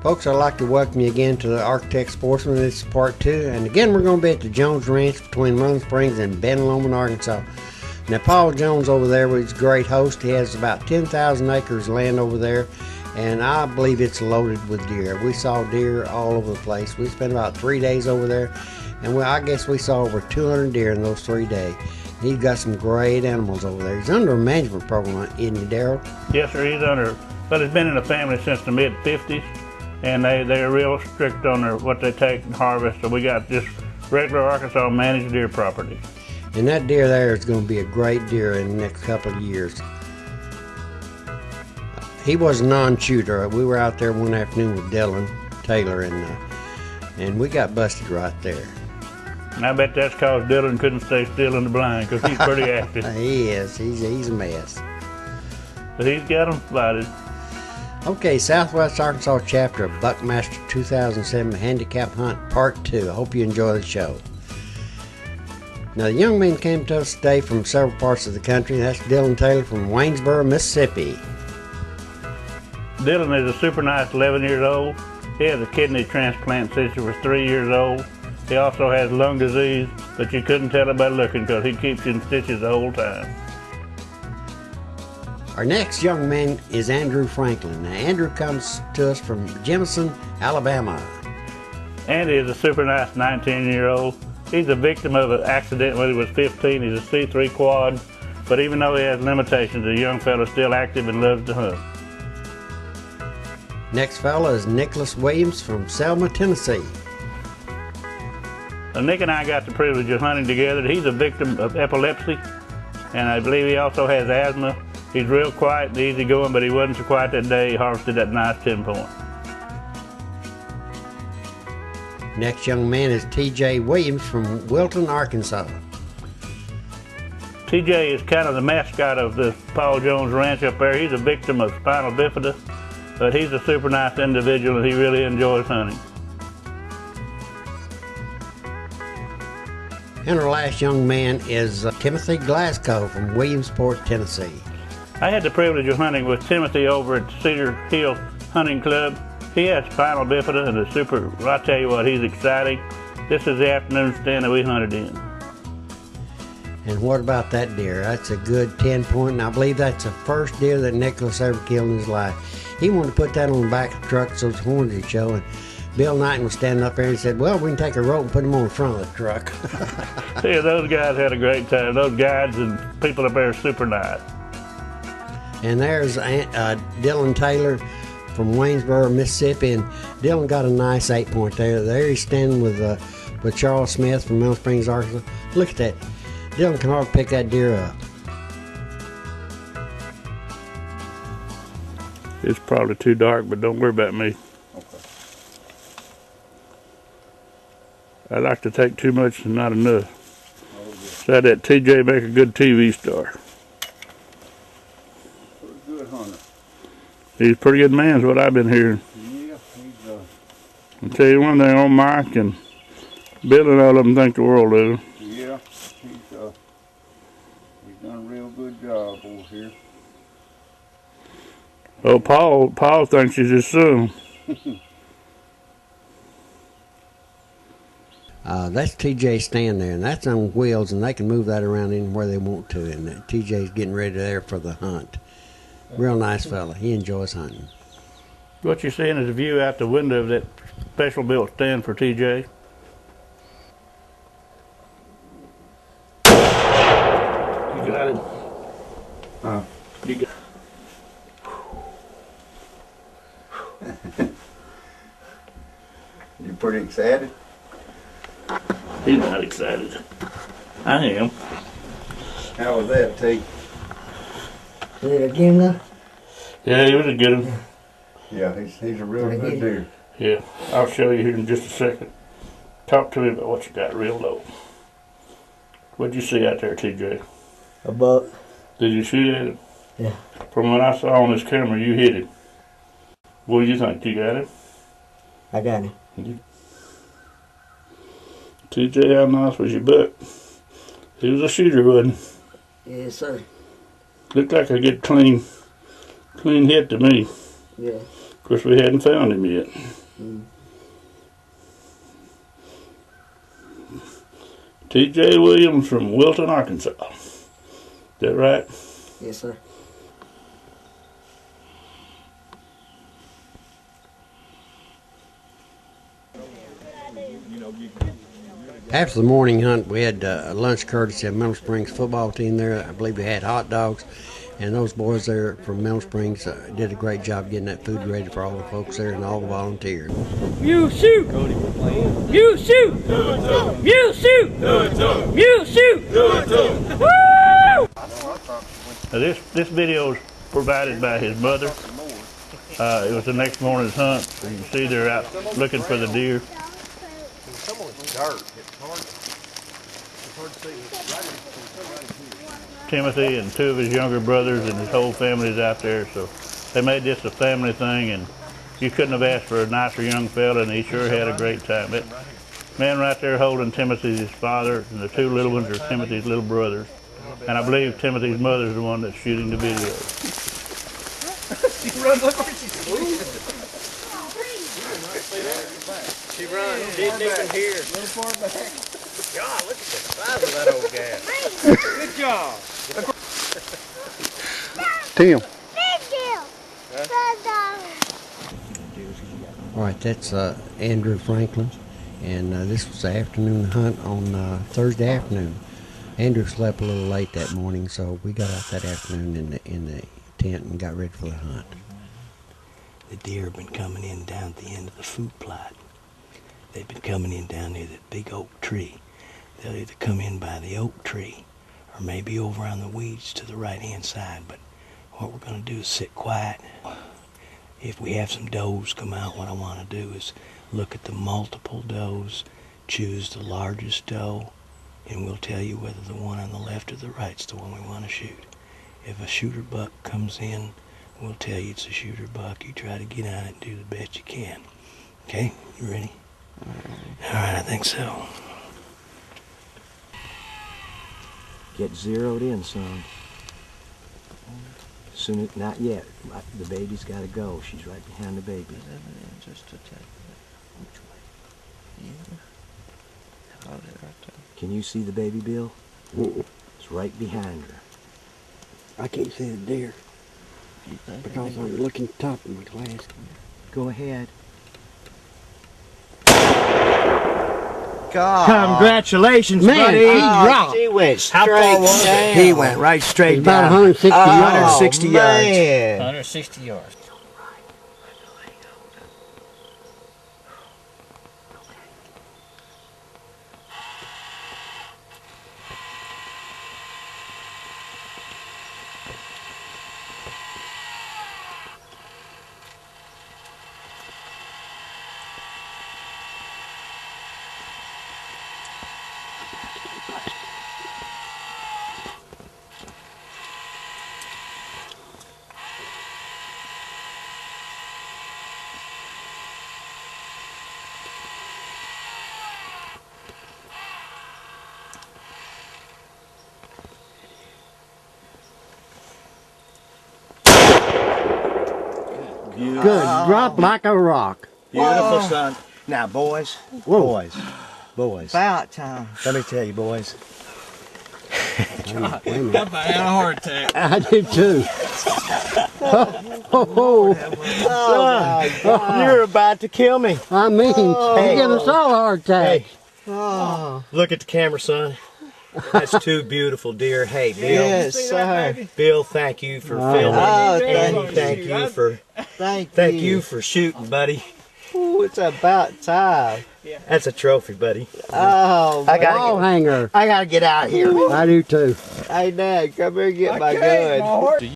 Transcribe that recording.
Folks, I'd like to welcome you again to the Architect Sportsman. This is part 2. And again, we're going to be at the Jones Ranch between Rolling Springs and Ben Lomond, Arkansas. Now, Paul Jones over there was a great host. He has about 10,000 acres of land over there, and I believe it's loaded with deer. We saw deer all over the place. We spent about 3 days over there, and I guess we saw over 200 deer in those 3 days. He's got some great animals over there. He's under a management program, isn't he, Darrell? Yes, sir. He's under, but he's been in the family since the mid-50s, and they're real strict on what they take and harvest. So we got just regular Arkansas managed deer property. And that deer there is going to be a great deer in the next couple of years. He was a non-shooter. We were out there one afternoon with Dylan Taylor, and we got busted right there. And I bet that's because Dylan couldn't stay still in the blind, because he's pretty active. He is. He's a mess. But he's got them spotted. Okay, Southwest Arkansas chapter of Buckmasters 2007 Handicap Hunt Part 2. I hope you enjoy the show. Now, the young man came to us today from several parts of the country. That's Dylan Taylor from Waynesboro, Mississippi. Dylan is a super nice 11 years old. He has a kidney transplant since he was 3 years old. He also has lung disease, but you couldn't tell it by looking because he keeps you in stitches the whole time. Our next young man is Andrew Franklin. Now, Andrew comes to us from Jemison, Alabama. Andy is a super nice 19-year-old. He's a victim of an accident when he was 15. He's a C3 quad, but even though he has limitations, the young fella's still active and loves to hunt. Next fella is Nicholas Williams from Selma, Tennessee. Nick and I got the privilege of hunting together. He's a victim of epilepsy, and I believe he also has asthma. He's real quiet and easygoing, but he wasn't so quiet that day he harvested that nice 10-point. Next young man is T.J. Williams from Wilton, Arkansas. T.J. is kind of the mascot of the Paul Jones Ranch up there. He's a victim of spinal bifida, but he's a super nice individual and he really enjoys hunting. And our last young man is Timothy Glasgow from Williamsport, Tennessee. I had the privilege of hunting with Timothy over at Cedar Hill Hunting Club. He has spinal bifida and a super, I tell you what, he's exciting. This is the afternoon stand that we hunted in. And what about that deer? That's a good 10-point, and I believe that's the first deer that Nicholas ever killed in his life. He wanted to put that on the back of the truck so his horns would show, and Bill Knighton was standing up there and said, well, we can take a rope and put him on the front of the truck. Yeah, those guys had a great time. Those guides and people up there are super nice. And there's Dylan Taylor from Waynesboro, Mississippi, and Dylan got a nice 8-point there. There he's standing with Charles Smith from Mill Springs, Arkansas. Look at that. Dylan can hardly pick that deer up. It's probably too dark, but don't worry about me. I like to take too much and not enough. So that TJ make a good TV star. Pretty good hunter. He's a pretty good man is what I've been hearing. Yeah, he's I'll tell you one thing on Mike and Bill and all of them think the world of him. yeah, he's done a real good job over here. Oh, Paul thinks he's his son. That's TJ's stand there, and that's on wheels, and they can move that around anywhere they want to, and TJ's getting ready there for the hunt. Real nice fella. He enjoys hunting. What you're seeing is a view out the window of that special built stand for TJ. You got it. You got You pretty excited? He's not excited. I am. How was that, T? Did it again, though? Yeah, he was a good one. Yeah, he's a real good deer. Yeah, I'll show you here in just a second. Talk to me about what you got real low. What'd you see out there, TJ? A buck. Did you shoot at it? Yeah. From what I saw on this camera, you hit it. What do you think? You got it? I got him. TJ, how nice was your buck? He was a shooter, wasn't he? Yes, sir. Looked like a good clean hit to me. Yeah. Of course, we hadn't found him yet. T.J. Williams from Wilton, Arkansas. Is that right? Yes, sir. After the morning hunt, we had lunch courtesy of Mineral Springs football team there. I believe we had hot dogs, and those boys there from Mineral Springs did a great job getting that food ready for all the folks there and all the volunteers. You shoot! You shoot! You shoot! You shoot! Woo! Now this video is provided by his mother. It was the next morning's hunt. So you can see they're out looking for the deer. Timothy and two of his younger brothers and his whole family's out there, so they made this a family thing, and you couldn't have asked for a nicer young fella, and he sure had a great time. That man right there holding Timothy's his father, and the two little ones are Timothy's little brothers. And I believe Timothy's mother's the one that's shooting the video. She runs like she runs. She didn't even hear. A little far back. God, look at the size of that old gas. Good job. Tim. All right, that's Andrew Franklin, and this was the afternoon hunt on Thursday afternoon. Andrew slept a little late that morning, so we got out that afternoon in the tent and got ready for the hunt. The deer have been coming in down at the end of the fruit plot. They've been coming in down near that big oak tree. They'll either come in by the oak tree or maybe over on the weeds to the right-hand side. But what we're going to do is sit quiet. If we have some does come out, what I want to do is look at the multiple does, choose the largest doe, and we'll tell you whether the one on the left or the right's the one we want to shoot. If a shooter buck comes in, we'll tell you it's a shooter buck. You try to get on it and do the best you can. Okay, you ready? All right, I think so. Get zeroed in, son. Soon as, not yet. The baby's got to go. She's right behind the baby. Just to check which way. Yeah. Hold it right there. Can you see the baby, Bill? It's right behind her. I can't see the deer because I'm looking top of my glass. Go ahead. God. Congratulations, Man, buddy. he dropped. He went straight. How far was it? He went right straight It's about down. 160 yards. 160 yards. 160 yards. Good, dropped like a rock. Beautiful, son. Now, boys, boys. About time. Let me tell you, boys. I had a heart attack. I did too. You're about to kill me. I mean, you give us all a heart attack. Hey, look at the camera, son. That's two beautiful deer. Hey, Bill. Yes, sir. Bill, thank you for filming. Oh, and thank you for shooting, buddy. Ooh, it's about time. That's a trophy, buddy. Oh, I Wall hanger. gotta get out of here. I do too. hey, Dad, come here and get my gun.